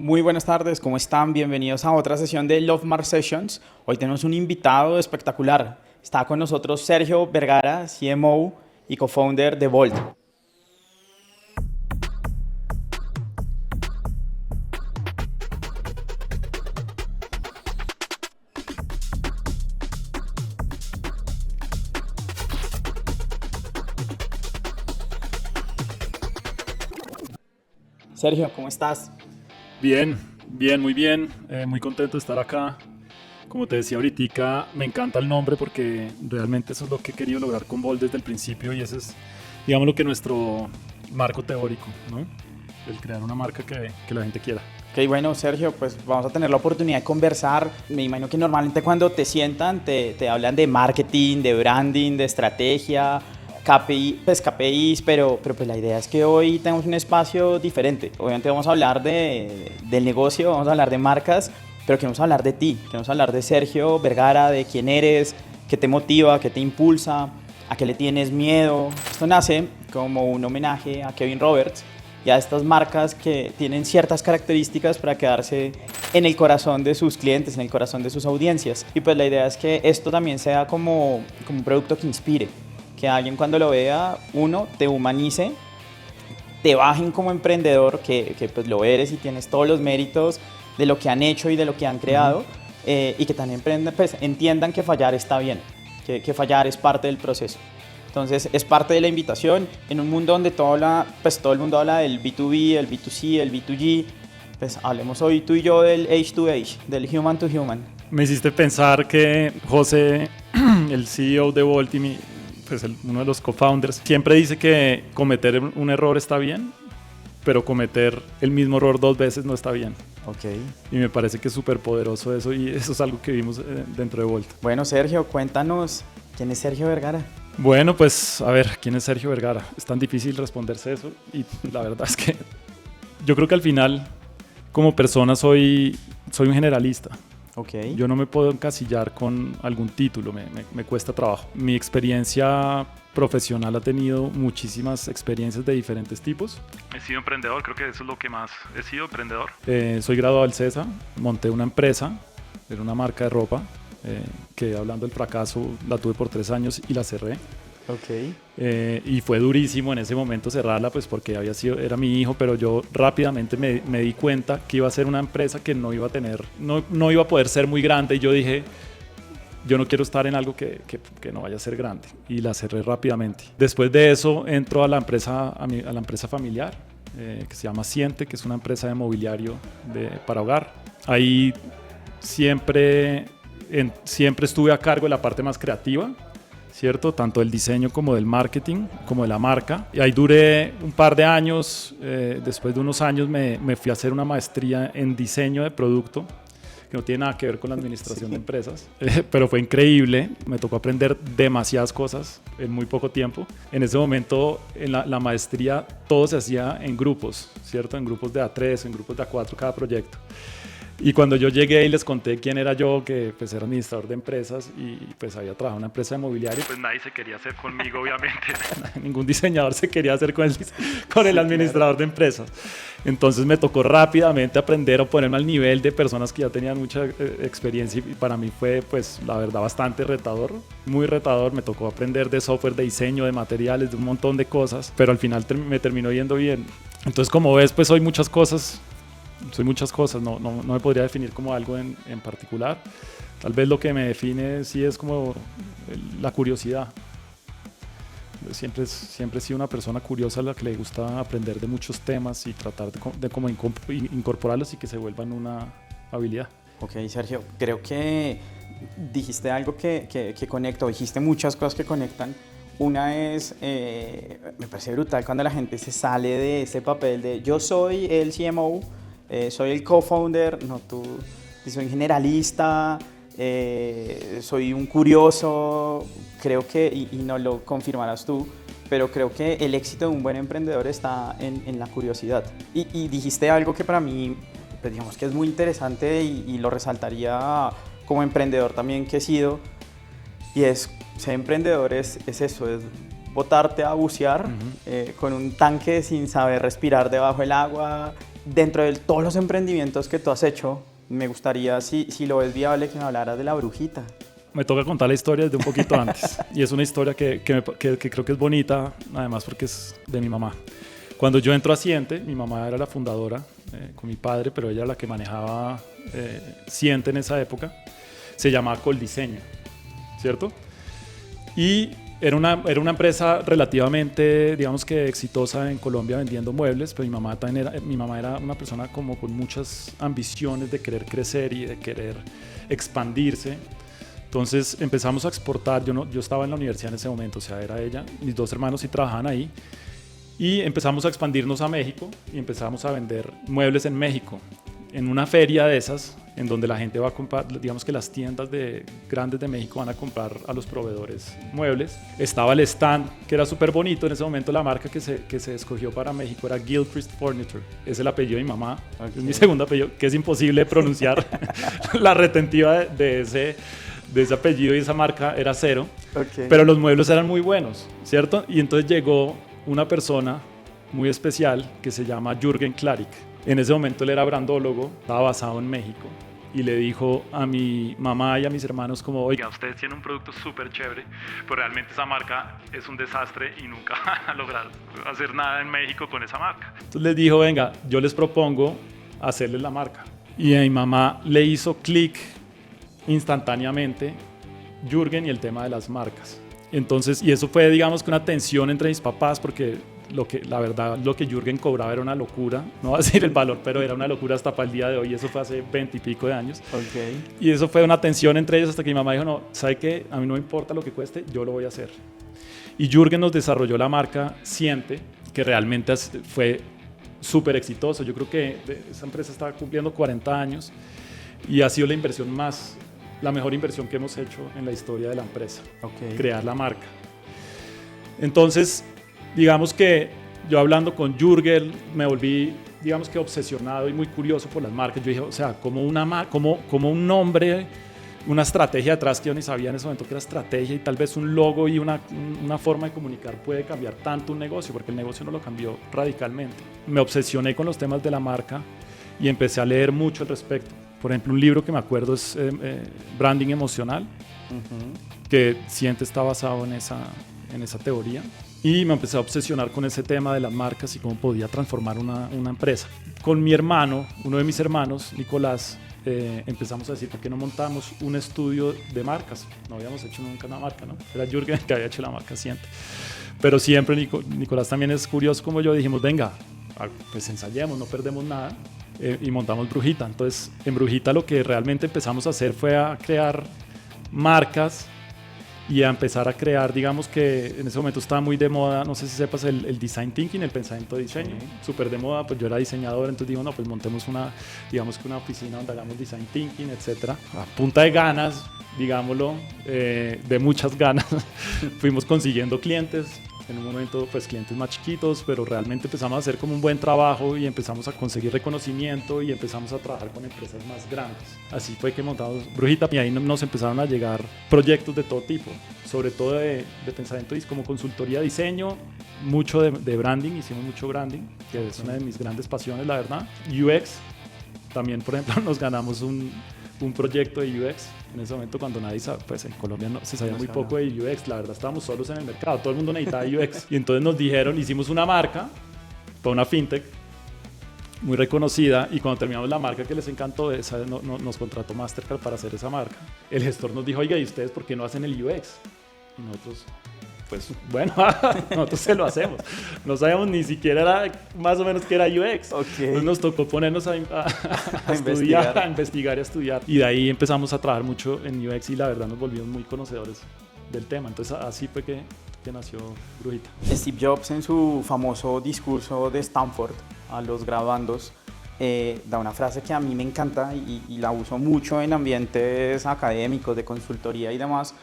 Muy buenas tardes, ¿cómo están? Bienvenidos a otra sesión de Love Mark Sessions. Hoy tenemos un invitado espectacular. Está con nosotros Sergio Vergara, CMO y co-founder de Volt. Sergio, ¿cómo estás? Bien, bien, muy bien. Muy contento de estar acá. Como te decía ahorita, me encanta el nombre porque realmente eso es lo que he querido lograr con Bolt desde el principio y ese es, digamos, lo que nuestro marco teórico, ¿no? El crear una marca que la gente quiera. Ok, bueno, Sergio, pues vamos a tener la oportunidad de conversar. Me imagino que normalmente cuando te sientan te hablan de marketing, de branding, de estrategia, KPI, pues KPIs, pero pues la idea es que hoy tenemos un espacio diferente. Obviamente vamos a hablar del negocio, vamos a hablar de marcas, pero queremos hablar de ti, queremos hablar de Sergio Vergara, de quién eres, qué te motiva, qué te impulsa, a qué le tienes miedo. Esto nace como un homenaje a Kevin Roberts y a estas marcas que tienen ciertas características para quedarse en el corazón de sus clientes, en el corazón de sus audiencias. Y pues la idea es que esto también sea como un producto que inspire, que alguien cuando lo vea, uno, te humanice, te bajen como emprendedor, que pues lo eres y tienes todos los méritos de lo que han hecho y de lo que han creado, y que también pues, entiendan que fallar está bien, que fallar es parte del proceso. Entonces es parte de la invitación en un mundo donde todo el mundo habla del B2B, el B2C, el B2G. Pues hablemos hoy tú y yo del H2H, del human to human. Me hiciste pensar que José, el CEO de Bolt y uno de los co-founders, siempre dice que cometer un error está bien, pero cometer el mismo error 2 veces no está bien. Okay. Y me parece que es súper poderoso eso y eso es algo que vimos dentro de Bolt. Bueno, Sergio, cuéntanos, ¿quién es Sergio Vergara? Bueno, pues a ver, ¿quién es Sergio Vergara? Es tan difícil responderse eso y la verdad es que yo creo que al final como persona soy un generalista. Okay. Yo no me puedo encasillar con algún título, me cuesta trabajo. Mi experiencia profesional ha tenido muchísimas experiencias de diferentes tipos. He sido emprendedor, creo que eso es lo que más he sido emprendedor. Soy graduado del CESA, monté una empresa, era una marca de ropa, que hablando del fracaso la tuve por 3 años y la cerré. Okay. Y fue durísimo en ese momento cerrarla, pues porque era mi hijo, pero yo rápidamente me di cuenta que iba a ser una empresa que no iba a tener, no iba a poder ser muy grande y yo dije, yo no quiero estar en algo que no vaya a ser grande y la cerré rápidamente. Después de eso entro a la empresa familiar, que se llama Siente, que es una empresa de mobiliario para hogar. Ahí siempre estuve a cargo de la parte más creativa, ¿cierto? Tanto del diseño como del marketing, como de la marca. Y ahí duré un par de años. Después de unos años me fui a hacer una maestría en diseño de producto, que no tiene nada que ver con la administración de empresas, pero fue increíble. Me tocó aprender demasiadas cosas en muy poco tiempo. En ese momento, en la maestría, todo se hacía en grupos, ¿cierto? En grupos de A3, en grupos de A4 cada proyecto. Y cuando yo llegué y les conté quién era yo, que pues era administrador de empresas y pues había trabajado en una empresa de mobiliario, pues nadie se quería hacer conmigo, obviamente. Ningún diseñador se quería hacer con el administrador de empresas. Entonces me tocó rápidamente aprender o ponerme al nivel de personas que ya tenían mucha experiencia y para mí fue, pues, la verdad, bastante retador, muy retador. Me tocó aprender de software, de diseño, de materiales, de un montón de cosas, pero al final me terminó yendo bien. Entonces, como ves, pues soy muchas cosas, no me podría definir como algo en particular. Tal vez lo que me define sí es como la curiosidad. Siempre he sido una persona curiosa a la que le gusta aprender de muchos temas y tratar de como incorporarlos y que se vuelvan una habilidad. Ok, Sergio, creo que dijiste algo que conecta, o dijiste muchas cosas que conectan. Una es, me parece brutal cuando la gente se sale de ese papel de yo soy el CMO, soy el co-founder, no, tú soy un generalista, soy un curioso. Creo que, y no lo confirmarás tú, pero creo que el éxito de un buen emprendedor está en la curiosidad. Y dijiste algo que para mí, pues digamos que es muy interesante y lo resaltaría como emprendedor también que he sido, y es, ser emprendedor es eso, es botarte a bucear con un tanque sin saber respirar debajo del agua, dentro de todos los emprendimientos que tú has hecho, me gustaría, si lo ves viable, que me hablaras de la brujita. Me toca contar la historia desde un poquito antes. Y es una historia que creo que es bonita, además porque es de mi mamá. Cuando yo entro a Siente, mi mamá era la fundadora con mi padre, pero ella era la que manejaba Siente en esa época. Se llamaba Coldiseño, ¿cierto? Y era una empresa relativamente, digamos que exitosa en Colombia vendiendo muebles, pero mi mamá era una persona como con muchas ambiciones de querer crecer y de querer expandirse. Entonces empezamos a exportar, yo estaba en la universidad en ese momento, o sea, era ella, mis 2 hermanos sí trabajaban ahí, y empezamos a expandirnos a México y empezamos a vender muebles en México, en una feria de esas, en donde la gente va a comprar, digamos que las tiendas grandes de México van a comprar a los proveedores muebles. Estaba el stand, que era súper bonito, en ese momento la marca que se escogió para México era Gilchrist Furniture, es el apellido de mi mamá, es mi segundo apellido, que es imposible pronunciar, la retentiva de ese apellido y esa marca era 0, pero los muebles eran muy buenos, ¿cierto? Y entonces llegó una persona muy especial que se llama Jürgen Klarik. En ese momento él era brandólogo, estaba basado en México, y le dijo a mi mamá y a mis hermanos como, oiga, ustedes tienen un producto súper chévere, pero realmente esa marca es un desastre y nunca van a lograr hacer nada en México con esa marca. Entonces les dijo, venga, yo les propongo hacerles la marca. Y a mi mamá le hizo clic instantáneamente Jürgen y el tema de las marcas. Entonces, y eso fue, digamos, que una tensión entre mis papás, porque la verdad, lo que Jürgen cobraba era una locura, no voy a decir el valor, pero era una locura hasta para el día de hoy, eso fue hace 20 y pico de años. Y eso fue una tensión entre ellos hasta que mi mamá dijo, no, ¿sabe qué? A mí no me importa lo que cueste, yo lo voy a hacer. Y Jürgen nos desarrolló la marca Siente, que realmente fue súper exitoso. Yo creo que esa empresa está cumpliendo 40 años y ha sido la mejor inversión que hemos hecho en la historia de la empresa, crear la marca. Entonces, digamos que yo hablando con Jürgen me volví, digamos que obsesionado y muy curioso por las marcas. Yo dije, o sea, como un nombre, una estrategia detrás que yo ni sabía en ese momento que era estrategia, y tal vez un logo y una forma de comunicar puede cambiar tanto un negocio, porque el negocio no lo cambió radicalmente. Me obsesioné con los temas de la marca y empecé a leer mucho al respecto. Por ejemplo, un libro que me acuerdo es Branding Emocional, que Siente está basado en esa teoría. Y me empecé a obsesionar con ese tema de las marcas y cómo podía transformar una empresa. Con mi hermano, uno de mis hermanos, Nicolás, empezamos a decir, ¿por qué no montamos un estudio de marcas? No habíamos hecho nunca una marca, ¿no? Era Jürgen el que había hecho la marca Siente. Pero siempre Nicolás también es curioso como yo, dijimos, venga, pues ensayemos, no perdemos nada. Y montamos Brujita. Entonces, en Brujita lo que realmente empezamos a hacer fue a crear marcas y a empezar a crear, digamos que en ese momento estaba muy de moda, no sé si sepas, el design thinking, el pensamiento de diseño, súper de moda. Pues yo era diseñador, entonces digo, no, pues montemos una oficina donde hagamos design thinking, etcétera. A punta de ganas, digámoslo, de muchas ganas, fuimos consiguiendo clientes. En un momento, pues clientes más chiquitos, pero realmente empezamos a hacer como un buen trabajo y empezamos a conseguir reconocimiento y empezamos a trabajar con empresas más grandes. Así fue que montamos Brujita y ahí nos empezaron a llegar proyectos de todo tipo, sobre todo de pensamiento como consultoría de diseño, mucho de branding, hicimos mucho branding, que es una de mis grandes pasiones, la verdad. UX, también por ejemplo nos ganamos un proyecto de UX en ese momento cuando nadie sabe, pues en Colombia se sabía muy poco de UX, la verdad estábamos solos en el mercado, todo el mundo necesitaba UX y entonces nos dijeron, hicimos una marca para una fintech muy reconocida y cuando terminamos la marca que les encantó, nos contrató Mastercard para hacer esa marca. El gestor nos dijo, oiga, ¿y ustedes por qué no hacen el UX? Y nosotros, pues bueno, nosotros se lo hacemos. No sabíamos ni siquiera más o menos qué era UX. Entonces nos tocó ponernos a estudiar, a investigar y a estudiar. Y de ahí empezamos a trabajar mucho en UX y la verdad nos volvimos muy conocedores del tema. Entonces así fue que nació Brujita. Steve Jobs en su famoso discurso de Stanford a los graduandos da una frase que a mí me encanta y la uso mucho en ambientes académicos, de consultoría y demás.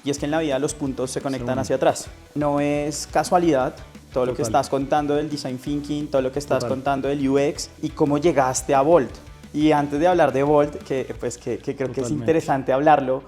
Y es que en la vida los puntos se conectan hacia atrás. No es casualidad todo lo que estás contando del design thinking, todo lo que estás contando del UX y cómo llegaste a Bolt. Y antes de hablar de Bolt, que creo que es interesante hablarlo,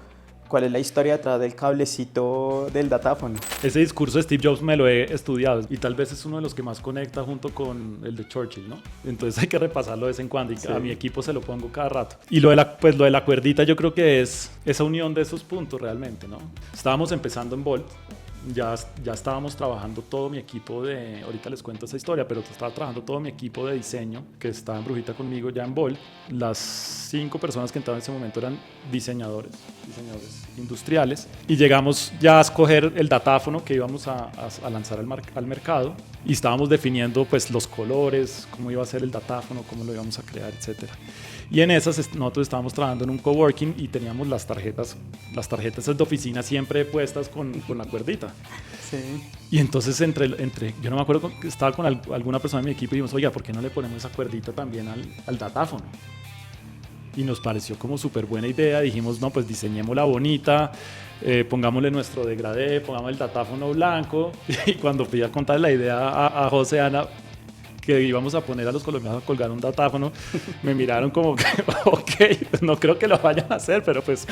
¿Cuál es la historia detrás del cablecito del datáfono? Ese discurso de Steve Jobs me lo he estudiado y tal vez es uno de los que más conecta junto con el de Churchill, ¿no? Entonces hay que repasarlo de vez en cuando y sí. A mi equipo se lo pongo cada rato. Y lo de la cuerdita yo creo que es esa unión de esos puntos realmente, ¿no? Estábamos empezando en Bolt. Ya estábamos trabajando todo mi equipo ahorita les cuento esa historia, pero estaba trabajando todo mi equipo de diseño que estaba en Brujita conmigo ya en Bolt. Las 5 personas que entraban en ese momento eran diseñadores industriales y llegamos ya a escoger el datáfono que íbamos a lanzar al mercado y estábamos definiendo pues los colores, cómo iba a ser el datáfono, cómo lo íbamos a crear, etcétera. Y en esas nosotros estábamos trabajando en un coworking y teníamos las tarjetas de oficina siempre puestas con la cuerdita. Sí. Y entonces yo no me acuerdo, estaba con alguna persona de mi equipo y dijimos, oiga, ¿por qué no le ponemos esa cuerdita también al datáfono? Y nos pareció como súper buena idea. Dijimos, no, pues diseñémosla bonita, pongámosle nuestro degradé, pongamos el datáfono blanco. Y cuando fui a contar la idea a José Ana, que íbamos a poner a los colombianos a colgar un datáfono, me miraron como que, ok, no creo que lo vayan a hacer, pero pues,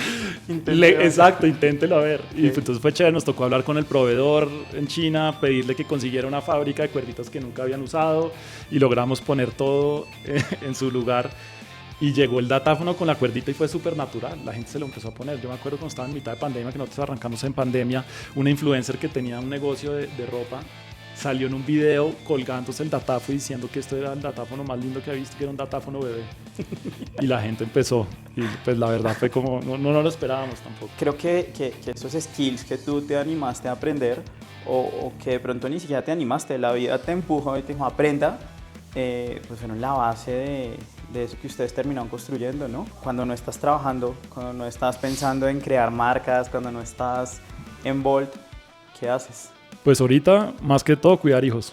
exacto, inténtelo a ver. Okay. Y entonces fue chévere, nos tocó hablar con el proveedor en China, pedirle que consiguiera una fábrica de cuerditas que nunca habían usado y logramos poner todo en su lugar. Y llegó el datáfono con la cuerdita y fue súper natural, la gente se lo empezó a poner. Yo me acuerdo cuando estaba en mitad de pandemia, que nosotros arrancamos en pandemia, una influencer que tenía un negocio de ropa, salió en un video colgándose el datáfono y diciendo que esto era el datáfono más lindo que había visto, que era un datáfono bebé. Y la gente empezó. Y pues la verdad fue como, no lo esperábamos tampoco. Creo que esos skills que tú te animaste a aprender o que de pronto ni siquiera te animaste, la vida te empujó y te dijo aprenda, pues fueron la base de eso que ustedes terminaron construyendo, ¿no? Cuando no estás trabajando, cuando no estás pensando en crear marcas, cuando no estás en Bolt, ¿qué haces? Pues ahorita, más que todo, cuidar hijos.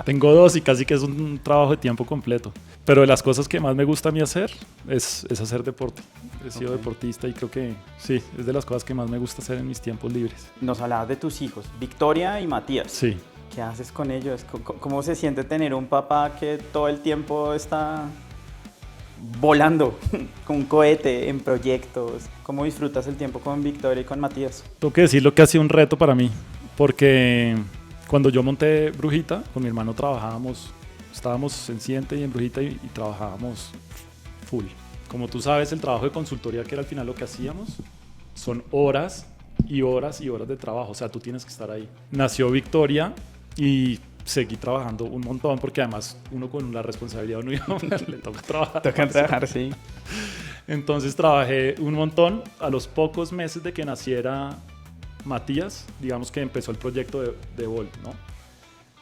Tengo 2 y casi que es un trabajo de tiempo completo. Pero de las cosas que más me gusta a mí hacer es hacer deporte. He sido deportista y creo que sí, es de las cosas que más me gusta hacer en mis tiempos libres. Nos hablabas de tus hijos, Victoria y Matías. Sí. ¿Qué haces con ellos? ¿Cómo se siente tener un papá que todo el tiempo está volando con un cohete en proyectos? ¿Cómo disfrutas el tiempo con Victoria y con Matías? Tengo que decir lo que ha sido un reto para mí. Porque cuando yo monté Brujita, con mi hermano estábamos en Siente y en Brujita y trabajábamos full. Como tú sabes, el trabajo de consultoría, que era al final lo que hacíamos, son horas y horas y horas de trabajo. O sea, tú tienes que estar ahí. Nació Victoria y seguí trabajando un montón, porque además uno con la responsabilidad de un hijo le toca trabajar. Toca trabajar, sí. Entonces trabajé un montón. A los pocos meses de que naciera Matías, digamos que empezó el proyecto de Bolt, ¿no?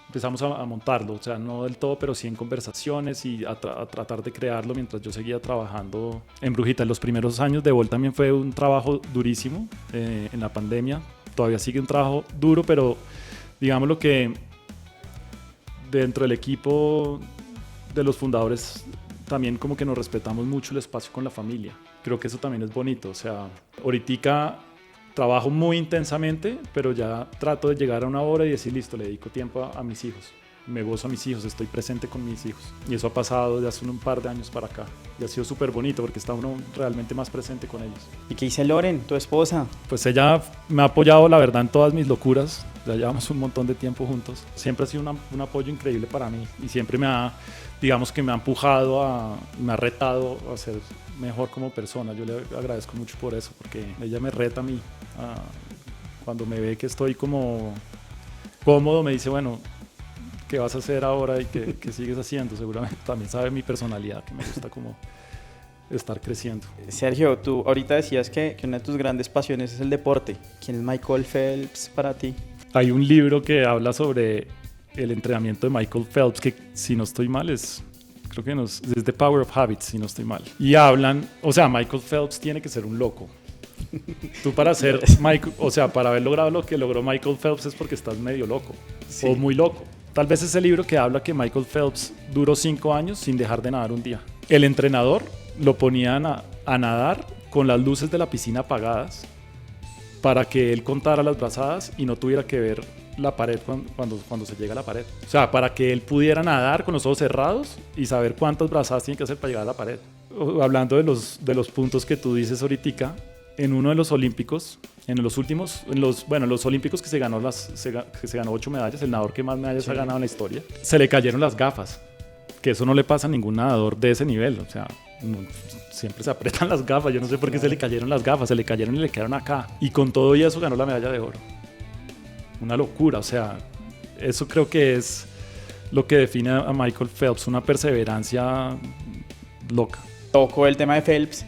Empezamos a montarlo, o sea, no del todo, pero sí en conversaciones y a tratar de crearlo mientras yo seguía trabajando en Brujita. En los primeros años de Bolt también fue un trabajo durísimo en la pandemia. Todavía sigue un trabajo duro, pero digámoslo que dentro del equipo de los fundadores también como que nos respetamos mucho el espacio con la familia. Creo que eso también es bonito, o sea, ahorita trabajo muy intensamente, pero ya trato de llegar a una hora y decir, listo, le dedico tiempo a mis hijos. Me gozo a mis hijos, estoy presente con mis hijos. Y eso ha pasado de hace un par de años para acá. Y ha sido súper bonito porque está uno realmente más presente con ellos. ¿Y qué dice Loren, tu esposa? Pues ella me ha apoyado, la verdad, en todas mis locuras. Ya llevamos un montón de tiempo juntos. Siempre ha sido un apoyo increíble para mí. Y siempre me ha empujado, me ha retado a ser mejor como persona. Yo le agradezco mucho por eso, porque ella me reta a mí. Cuando me ve que estoy como cómodo, me dice, bueno, ¿qué vas a hacer ahora y qué sigues haciendo? Seguramente también sabe mi personalidad, que me gusta como estar creciendo. Sergio, tú ahorita decías que una de tus grandes pasiones es el deporte. ¿Quién es Michael Phelps para ti? Hay un libro que habla sobre el entrenamiento de Michael Phelps, que si no estoy mal es The Power of Habits, si no estoy mal. Y hablan, o sea, Michael Phelps tiene que ser un loco. Tú para ser Michael, o sea, para haber logrado lo que logró Michael Phelps es porque estás medio loco, sí, o muy loco. Tal vez ese libro que habla que Michael Phelps duró 5 años sin dejar de nadar un día. El entrenador lo ponían a nadar con las luces de la piscina apagadas para que él contara las brazadas y no tuviera que ver la pared cuando se llega a la pared. O sea, para que él pudiera nadar con los ojos cerrados y saber cuántas brazadas tiene que hacer para llegar a la pared. Hablando de los puntos que tú dices ahorita, en uno de los olímpicos, en los últimos, los olímpicos que se ganó 8 medallas, el nadador que más medallas ha ganado en la historia, se le cayeron las gafas, que eso no le pasa a ningún nadador de ese nivel, o sea, siempre se aprietan las gafas, yo no sé por qué se le cayeron las gafas, se le cayeron y le quedaron acá, y con todo y eso ganó la medalla de oro. Una locura, o sea, eso creo que es lo que define a Michael Phelps, una perseverancia loca. Toco el tema de Phelps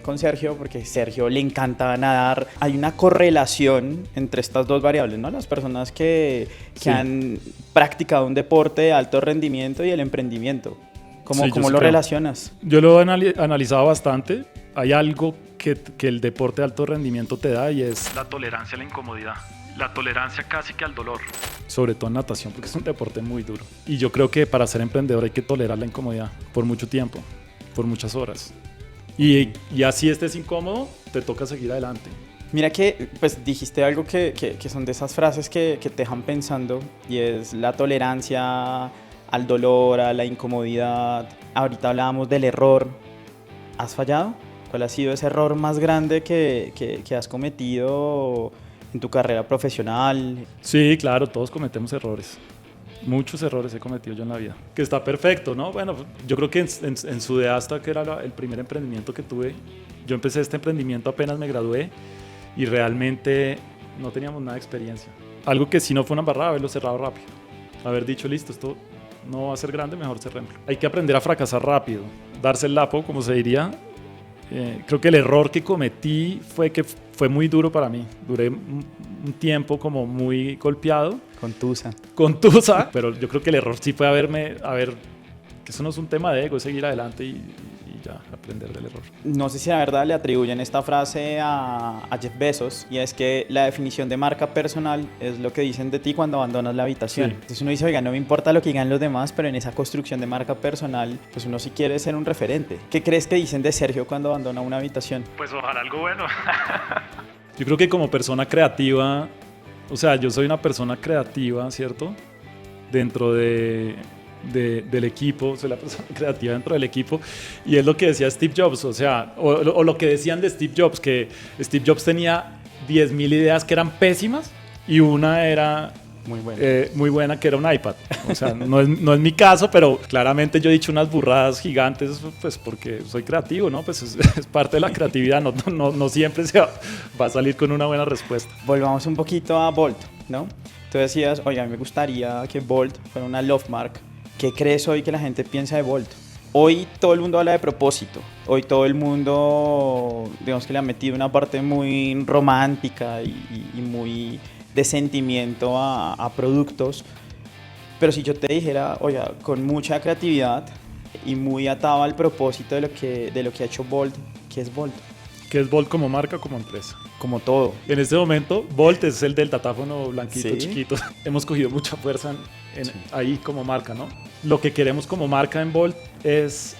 con Sergio porque a Sergio le encanta nadar. Hay una correlación entre estas dos variables, ¿no? Las personas que han practicado un deporte de alto rendimiento y el emprendimiento. ¿Cómo lo relacionas? Yo lo he analizado bastante. Hay algo que el deporte de alto rendimiento te da y es la tolerancia a la incomodidad. La tolerancia casi que al dolor. Sobre todo en natación, porque es un deporte muy duro. Y yo creo que para ser emprendedor hay que tolerar la incomodidad por mucho tiempo, por muchas horas. Y así estés incómodo, te toca seguir adelante. Mira que pues dijiste algo que son de esas frases que te dejan pensando, y es la tolerancia al dolor, a la incomodidad. Ahorita hablábamos del error. ¿Has fallado? ¿Cuál ha sido ese error más grande que has cometido en tu carrera profesional? Sí, claro, todos cometemos errores. Muchos errores he cometido yo en la vida. Que está perfecto, ¿no? Bueno, yo creo que en Sudeasta, que era el primer emprendimiento que tuve, yo empecé este emprendimiento apenas me gradué y realmente no teníamos nada de experiencia. Algo que si no fue una embarrada, haberlo cerrado rápido. Haber dicho, listo, esto no va a ser grande, mejor cerrémoslo. Hay que aprender a fracasar rápido, darse el lapo, como se diría. Creo que el error que cometí fue que fue muy duro para mí. Duré un tiempo como muy golpeado. Contusa. Pero yo creo que el error sí fue que eso no es un tema de ego, es seguir adelante y ya, aprender del error. No sé si la verdad le atribuyen esta frase a Jeff Bezos, y es que la definición de marca personal es lo que dicen de ti cuando abandonas la habitación. Sí. Entonces uno dice, oiga, no me importa lo que digan los demás, pero en esa construcción de marca personal, pues uno sí quiere ser un referente. ¿Qué crees que dicen de Sergio cuando abandona una habitación? Pues ojalá algo bueno. Yo creo que como persona creativa, o sea, yo soy una persona creativa, ¿cierto? Dentro del equipo, soy la persona creativa dentro del equipo, y es lo que decía Steve Jobs, o sea, o lo que decían de Steve Jobs, que Steve Jobs tenía 10.000 ideas que eran pésimas y una era muy buena, que era un iPad. O sea, no es mi caso, pero claramente yo he dicho unas burradas gigantes, pues porque soy creativo, ¿no? Pues es parte de la creatividad, no siempre va a salir con una buena respuesta. Volvamos un poquito a Bolt, ¿no? Tú decías, oye, a mí me gustaría que Bolt fuera una love mark. ¿Qué crees hoy que la gente piensa de Bolt? Hoy todo el mundo habla de propósito. Hoy todo el mundo, digamos que le ha metido una parte muy romántica y muy de sentimiento a productos. Pero si yo te dijera, oye, con mucha creatividad y muy atado al propósito de lo que ha hecho Bolt, ¿qué es Bolt? ¿Qué es Bolt como marca, como empresa? Como todo. En este momento, Bolt es el del datáfono blanquito, ¿sí? Chiquito. Hemos cogido mucha fuerza ahí como marca, ¿no? Lo que queremos como marca en Bolt es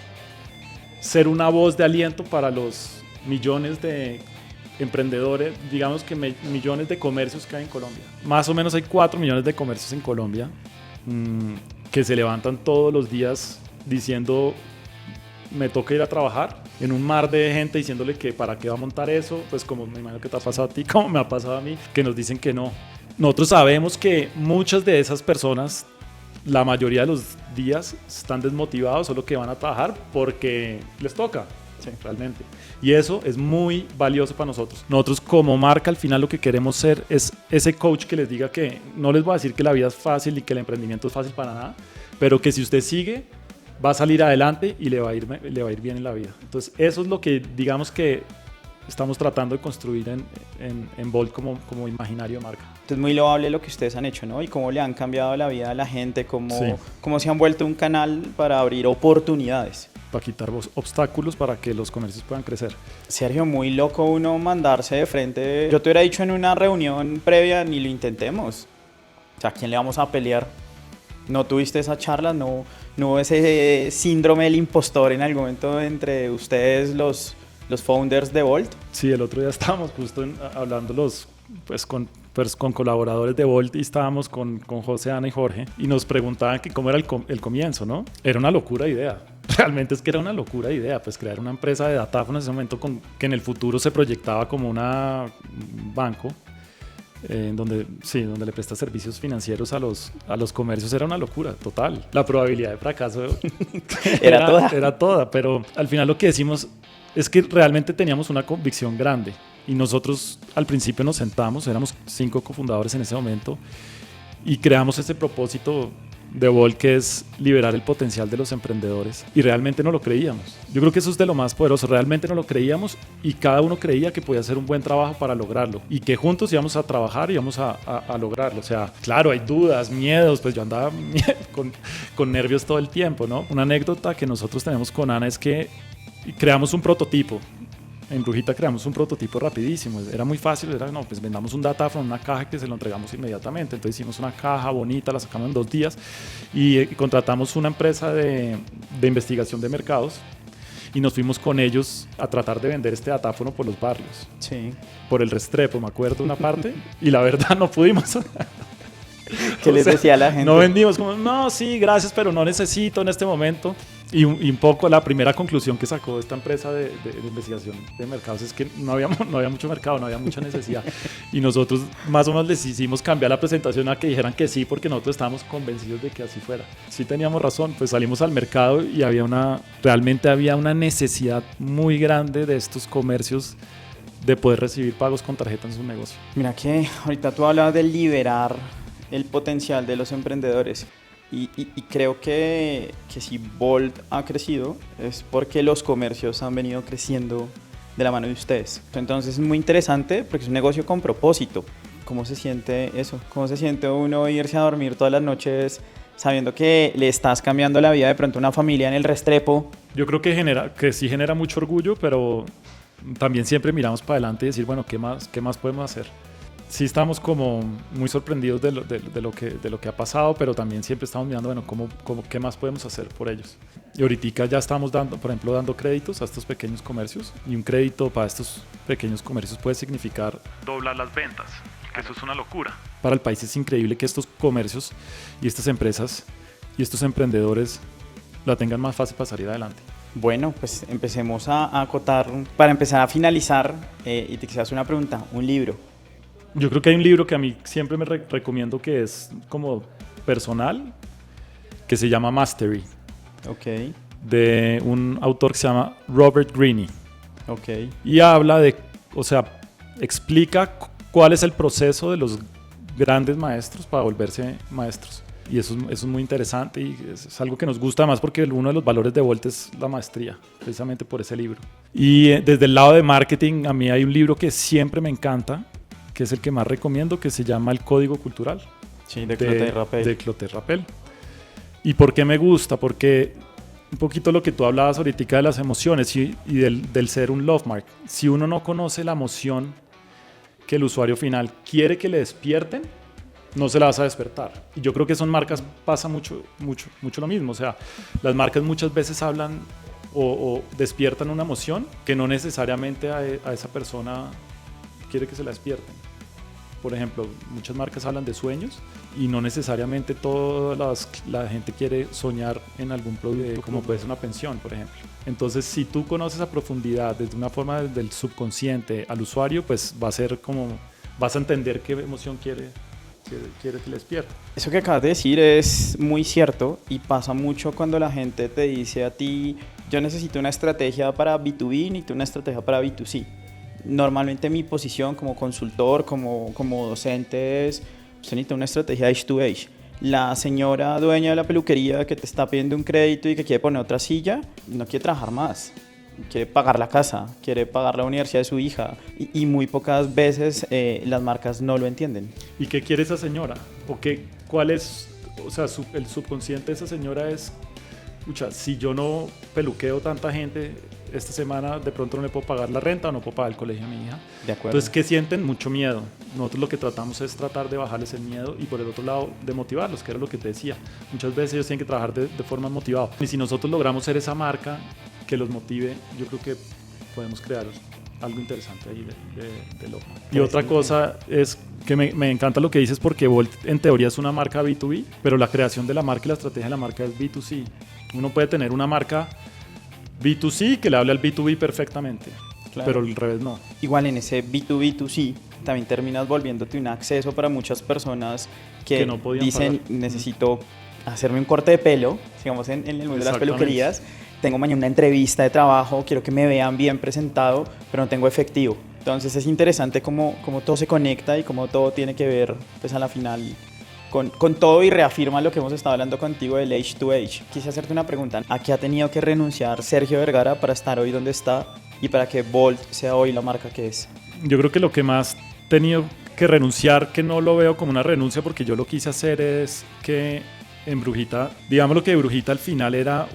ser una voz de aliento para los millones de emprendedores, digamos que millones de comercios que hay en Colombia. Más o menos hay 4 millones de comercios en Colombia que se levantan todos los días diciendo, me toca ir a trabajar, en un mar de gente diciéndole que para qué va a montar eso, pues como me imagino que te ha pasado a ti, como me ha pasado a mí, que nos dicen que no. Nosotros sabemos que muchas de esas personas, la mayoría de los días, están desmotivados, solo que van a trabajar porque les toca, sí, realmente. Y eso es muy valioso para nosotros. Nosotros como marca al final lo que queremos ser es ese coach que les diga que no les voy a decir que la vida es fácil y que el emprendimiento es fácil para nada, pero que si usted sigue, va a salir adelante y le va a ir bien en la vida. Entonces eso es lo que digamos que estamos tratando de construir en Bolt como imaginario de marca. Es muy loable lo que ustedes han hecho, ¿no? Y cómo le han cambiado la vida a la gente, cómo se han vuelto un canal para abrir oportunidades. Para quitar obstáculos para que los comercios puedan crecer. Sergio, muy loco uno mandarse de frente. Yo te hubiera dicho en una reunión previa, ni lo intentemos. O sea, ¿a quién le vamos a pelear? ¿No tuviste esa charla? ¿No hubo ese síndrome del impostor en algún momento entre ustedes, los founders de Bolt? Sí, el otro día estábamos justo hablando con colaboradores de Bolt y estábamos con José, Ana y Jorge y nos preguntaban que cómo era el comienzo, ¿no? Era una locura de idea. realmente es que era una locura de idea, pues crear una empresa de datáfonos en ese momento que en el futuro se proyectaba como un banco, donde le presta servicios financieros a los comercios. Era una locura total. La probabilidad de fracaso era toda, pero al final lo que decimos es que realmente teníamos una convicción grande y nosotros al principio nos sentamos, éramos 5 cofundadores en ese momento y creamos ese propósito de Bolt, que es liberar el potencial de los emprendedores, y realmente no lo creíamos. Yo creo que eso es de lo más poderoso, realmente no lo creíamos y cada uno creía que podía hacer un buen trabajo para lograrlo y que juntos íbamos a trabajar y íbamos a lograrlo. O sea, claro, hay dudas, miedos, pues yo andaba con nervios todo el tiempo, ¿no? Una anécdota que nosotros tenemos con Ana es que creamos un prototipo. En Brujita creamos un prototipo rapidísimo, era muy fácil, pues vendamos un datáfono, una caja que se lo entregamos inmediatamente. Entonces hicimos una caja bonita, la sacamos en 2 días y contratamos una empresa de investigación de mercados y nos fuimos con ellos a tratar de vender este datáfono por los barrios. Sí. Por el Restrepo, me acuerdo, una parte, y la verdad no pudimos. ¿Qué les decía a la gente? No vendimos, como, no, sí, gracias, pero no necesito en este momento. Y un poco la primera conclusión que sacó esta empresa de investigación de mercados es que no había mucho mercado, no había mucha necesidad. Y nosotros más o menos les hicimos cambiar la presentación a que dijeran que sí, porque nosotros estábamos convencidos de que así fuera. Sí teníamos razón, pues salimos al mercado y realmente había una necesidad muy grande de estos comercios de poder recibir pagos con tarjeta en su negocio. Mira que ahorita tú hablabas de liberar el potencial de los emprendedores. Y creo que si Bolt ha crecido es porque los comercios han venido creciendo de la mano de ustedes. Entonces es muy interesante porque es un negocio con propósito. ¿Cómo se siente eso? ¿Cómo se siente uno irse a dormir todas las noches sabiendo que le estás cambiando la vida de pronto a una familia en el Restrepo? Yo creo que sí genera mucho orgullo, pero también siempre miramos para adelante y decir, bueno, ¿qué más podemos hacer? Sí estamos como muy sorprendidos de lo que ha pasado, pero también siempre estamos mirando, bueno, ¿qué más podemos hacer por ellos? Y ahorita ya estamos dando créditos a estos pequeños comercios, y un crédito para estos pequeños comercios puede significar doblar las ventas, que eso es una locura. Para el país es increíble que estos comercios y estas empresas y estos emprendedores la tengan más fácil para salir adelante. Bueno, pues empecemos a acotar, para empezar a finalizar, y te quisiera hacer una pregunta, un libro. Yo creo que hay un libro que a mí siempre me recomiendo, que es como personal, que se llama Mastery. Ok. De un autor que se llama Robert Greene. Ok. Y habla explica cuál es el proceso de los grandes maestros para volverse maestros. Y eso es muy interesante y es algo que nos gusta además porque uno de los valores de Bolt es la maestría, precisamente por ese libro. Y desde el lado de marketing, a mí hay un libro que siempre me encanta, que es el que más recomiendo, que se llama El Código Cultural. Sí, de Clotaire Rappel. De Clotaire Rappel. ¿Y por qué me gusta? Porque un poquito lo que tú hablabas ahorita de las emociones y del ser un love mark. Si uno no conoce la emoción que el usuario final quiere que le despierten, no se la vas a despertar. Y yo creo que son marcas pasa mucho lo mismo. O sea, las marcas muchas veces hablan o despiertan una emoción que no necesariamente a esa persona quiere que se la despierten. Por ejemplo, muchas marcas hablan de sueños y no necesariamente toda la gente quiere soñar en algún producto, como puede ser una pensión, por ejemplo. Entonces, si tú conoces a profundidad, desde una forma del subconsciente al usuario, pues va a ser como, vas a entender qué emoción quiere que le despierte. Eso que acabas de decir es muy cierto y pasa mucho cuando la gente te dice a ti, yo necesito una estrategia para B2B, necesito una estrategia para B2C. Normalmente mi posición como consultor, como docente es, usted necesita una estrategia H2H. La señora dueña de la peluquería que te está pidiendo un crédito y que quiere poner otra silla, no quiere trabajar más, quiere pagar la casa, quiere pagar la universidad de su hija y muy pocas veces las marcas no lo entienden. ¿Y qué quiere esa señora? ¿Cuál es, o sea, el subconsciente de esa señora es, escucha, si yo no peluqueo tanta gente esta semana, de pronto no le puedo pagar la renta o no puedo pagar el colegio a mi hija. De acuerdo. Entonces, ¿qué sienten? Mucho miedo. Nosotros lo que tratamos es tratar de bajarles el miedo y por el otro lado de motivarlos, que era lo que te decía. Muchas veces ellos tienen que trabajar de forma motivada. Y si nosotros logramos ser esa marca que los motive, yo creo que podemos crear algo interesante ahí de loco. Y otra cosa es que me encanta lo que dices, porque Bolt en teoría es una marca B2B, pero la creación de la marca y la estrategia de la marca es B2C. Uno puede tener una marca B2C que le hable al B2B perfectamente, Claro. pero al revés no. Igual en ese B2B2C también terminas volviéndote un acceso para muchas personas que Que no podían dicen pagar. necesito hacerme un corte de pelo, digamos en el mundo de las Exactamente. peluquerías, tengo mañana una entrevista de trabajo, quiero que me vean bien presentado, pero no tengo efectivo. Entonces es interesante cómo todo se conecta y cómo todo tiene que ver pues a la final con todo y reafirma lo que hemos estado hablando contigo del Age to Age. Quise hacerte una pregunta. ¿A qué ha tenido que renunciar Sergio Vergara para estar hoy donde está y para que Bolt sea hoy la marca que es? Yo creo que lo que más he tenido que renunciar, que no lo veo como una renuncia porque yo lo quise hacer, es que en Brujita, digamos lo que Brujita al final era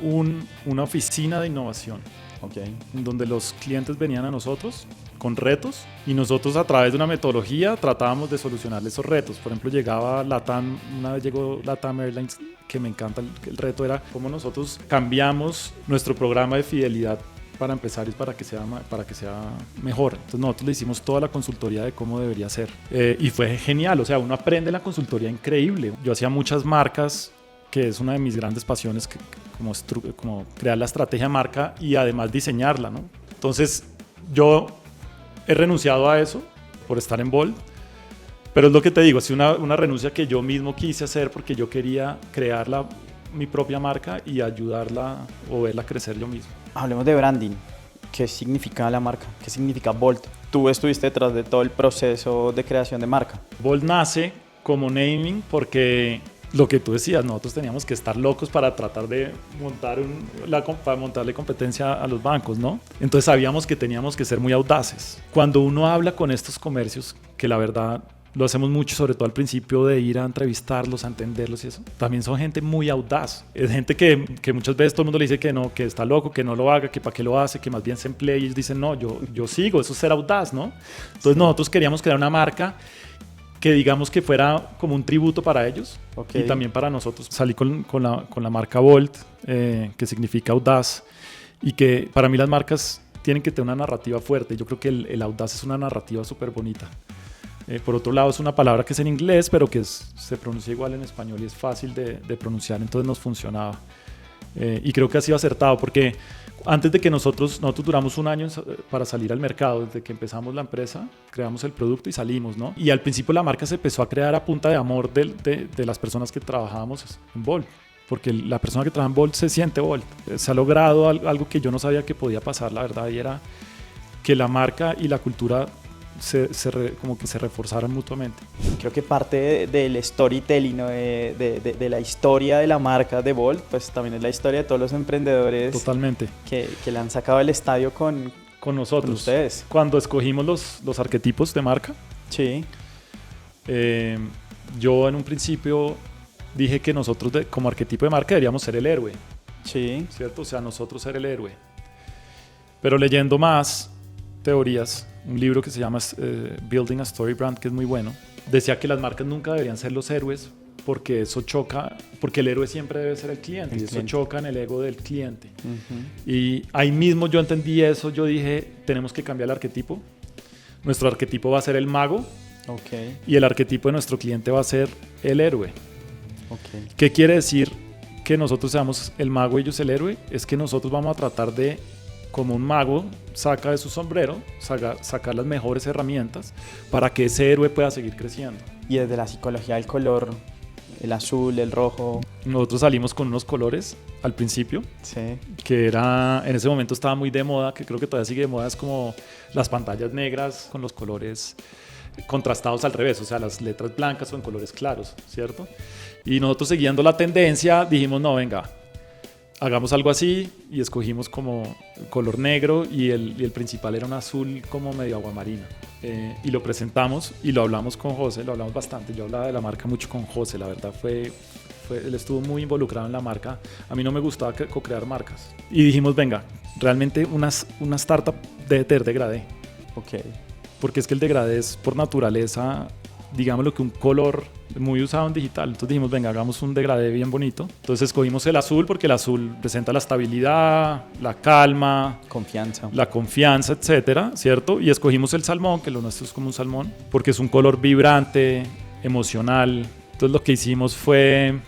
una oficina de innovación, Okay. donde los clientes venían a nosotros con retos y nosotros a través de una metodología tratábamos de solucionar esos retos. Por ejemplo, llegaba LATAM, una vez llegó LATAM Airlines, que me encanta, el reto era cómo nosotros cambiamos nuestro programa de fidelidad para empresarios para que sea mejor. Entonces nosotros le hicimos toda la consultoría de cómo debería ser. Y fue genial, o sea, uno aprende la consultoría increíble. Yo hacía muchas marcas, que es una de mis grandes pasiones, como crear la estrategia de marca y además diseñarla, ¿no? Entonces yo he renunciado a eso por estar en Bolt, pero es lo que te digo, es una renuncia que yo mismo quise hacer porque yo quería crear mi propia marca y ayudarla o verla crecer yo mismo. Hablemos de branding. ¿Qué significa la marca? ¿Qué significa Bolt? Tú estuviste detrás de todo el proceso de creación de marca. Bolt nace como naming porque lo que tú decías, nosotros teníamos que estar locos para tratar de para montarle competencia a los bancos, ¿no? Entonces sabíamos que teníamos que ser muy audaces. Cuando uno habla con estos comercios, que la verdad lo hacemos mucho, sobre todo al principio, de ir a entrevistarlos, a entenderlos y eso, también son gente muy audaz. Es gente que muchas veces todo el mundo le dice que no, que está loco, que no lo haga, que para qué lo hace, que más bien se emplee, y ellos dicen, no, yo sigo, eso es ser audaz, ¿no? Entonces nosotros queríamos crear una marca que digamos que fuera como un tributo para ellos, Okay. y también para nosotros. Salí con la marca Bolt, que significa audaz, y que para mí las marcas tienen que tener una narrativa fuerte. Yo creo que el audaz es una narrativa súper bonita. Por otro lado, es una palabra que es en inglés, pero que se pronuncia igual en español y es fácil de pronunciar, entonces nos funcionaba. Y creo que ha sido acertado, porque antes de que nosotros duramos un año para salir al mercado, desde que empezamos la empresa, creamos el producto y salimos, ¿no? Y al principio la marca se empezó a crear a punta de amor de las personas que trabajábamos en Bolt, porque la persona que trabaja en Bolt se siente Bolt. Se ha logrado algo que yo no sabía que podía pasar, la verdad, y era que la marca y la cultura como que se reforzaran mutuamente. Creo que parte del storytelling, ¿no? de la historia de la marca de Bolt, pues también es la historia de todos los emprendedores. Totalmente. Que le han sacado el estadio con nosotros. con ustedes. Cuando escogimos los arquetipos de marca, Sí. yo en un principio dije que nosotros como arquetipo de marca deberíamos ser el héroe, Sí. ¿cierto? O sea, nosotros ser el héroe. Pero leyendo más teorías, un libro que se llama Building a Story Brand, que es muy bueno, decía que las marcas nunca deberían ser los héroes porque eso choca, porque el héroe siempre debe ser el cliente, y eso choca en el ego del cliente. Uh-huh. Y ahí mismo yo entendí eso, yo dije, tenemos que cambiar el arquetipo. Nuestro arquetipo va a ser el mago, Okay. y el arquetipo de nuestro cliente va a ser el héroe. Okay. ¿Qué quiere decir que nosotros seamos el mago y ellos el héroe? Es que nosotros vamos a tratar de, como un mago saca de su sombrero, sacar las mejores herramientas para que ese héroe pueda seguir creciendo. Y desde la psicología del color, el azul, el rojo. Nosotros salimos con unos colores al principio, Sí. que era, en ese momento estaba muy de moda, que creo que todavía sigue de moda, es como las pantallas negras con los colores contrastados al revés, o sea, las letras blancas o en colores claros, ¿cierto? Y nosotros, siguiendo la tendencia, dijimos, no, venga, hagamos algo así, y escogimos como color negro, y el principal era un azul como medio aguamarina. Y lo presentamos y lo hablamos con José, lo hablamos bastante. Yo hablaba de la marca mucho con José, la verdad él estuvo muy involucrado en la marca. A mí no me gustaba co-crear marcas. Y dijimos, venga, realmente una startup debe tener degradé. Ok. Porque es que el degradé es por naturaleza, digámoslo, que un color muy usado en digital. Entonces dijimos, venga, hagamos un degradé bien bonito. Entonces escogimos el azul porque el azul presenta la estabilidad, la calma, Confianza. la confianza, etcétera, ¿cierto? Y escogimos el salmón, que lo nuestro es como un salmón, porque es un color vibrante, emocional. Entonces lo que hicimos fue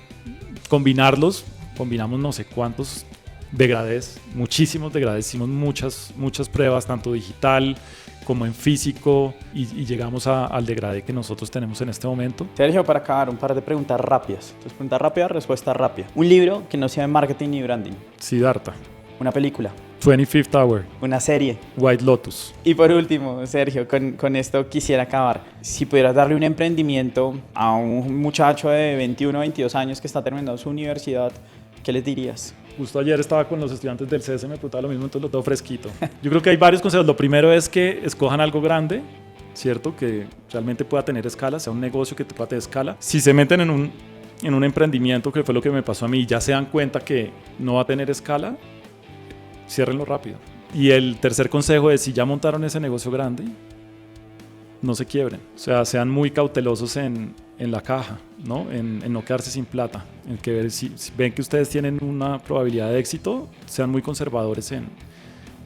combinarlos combinamos no sé cuántos degradés, muchísimos degradés, hicimos muchas pruebas, tanto digital como en físico, y llegamos al degradé que nosotros tenemos en este momento. Sergio, para acabar, un par de preguntas rápidas. Entonces, pregunta rápida, respuesta rápida. Un libro que no sea de marketing ni branding. Siddhartha. Una película. 25th Hour. Una serie. White Lotus. Y por último, Sergio, con esto quisiera acabar. Si pudieras darle un emprendimiento a un muchacho de 21 o 22 años que está terminando su universidad, ¿qué les dirías? Justo ayer estaba con los estudiantes del CS, me preguntaba lo mismo, entonces lo tengo fresquito. Yo creo que hay varios consejos. Lo primero es que escojan algo grande, ¿cierto? Que realmente pueda tener escala, sea un negocio que pueda tener escala. Si se meten en un emprendimiento, que fue lo que me pasó a mí, y ya se dan cuenta que no va a tener escala, ciérrenlo rápido. Y el tercer consejo es, si ya montaron ese negocio grande, no se quiebren. O sea, sean muy cautelosos en la caja, ¿no? En no quedarse sin plata. En que si ven que ustedes tienen una probabilidad de éxito, sean muy conservadores en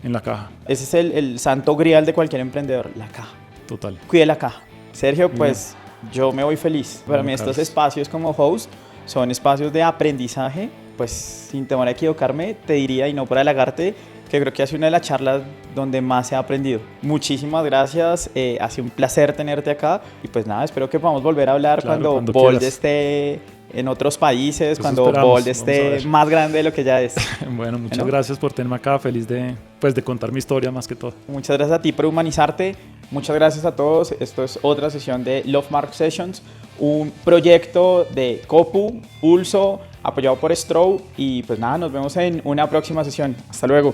la caja. Ese es el santo grial de cualquier emprendedor, la caja. Total. Cuide la caja. Sergio, pues yo me voy feliz. Para mí estos espacios como host son espacios de aprendizaje. Pues sin temor a equivocarme, te diría, y no por halagarte, que creo que ha sido una de las charlas donde más se ha aprendido. Muchísimas gracias, ha sido un placer tenerte acá y pues nada, espero que podamos volver a hablar cuando Bold esté en otros países, Pues cuando esperamos, Bold esté más grande de lo que ya es. Bueno, muchas gracias por tenerme acá, feliz de contar mi historia más que todo. Muchas gracias a ti por humanizarte, muchas gracias a todos. Esto es otra sesión de Love Mark Sessions, un proyecto de Copu, Pulso, apoyado por Strow, y pues nada, nos vemos en una próxima sesión. Hasta luego.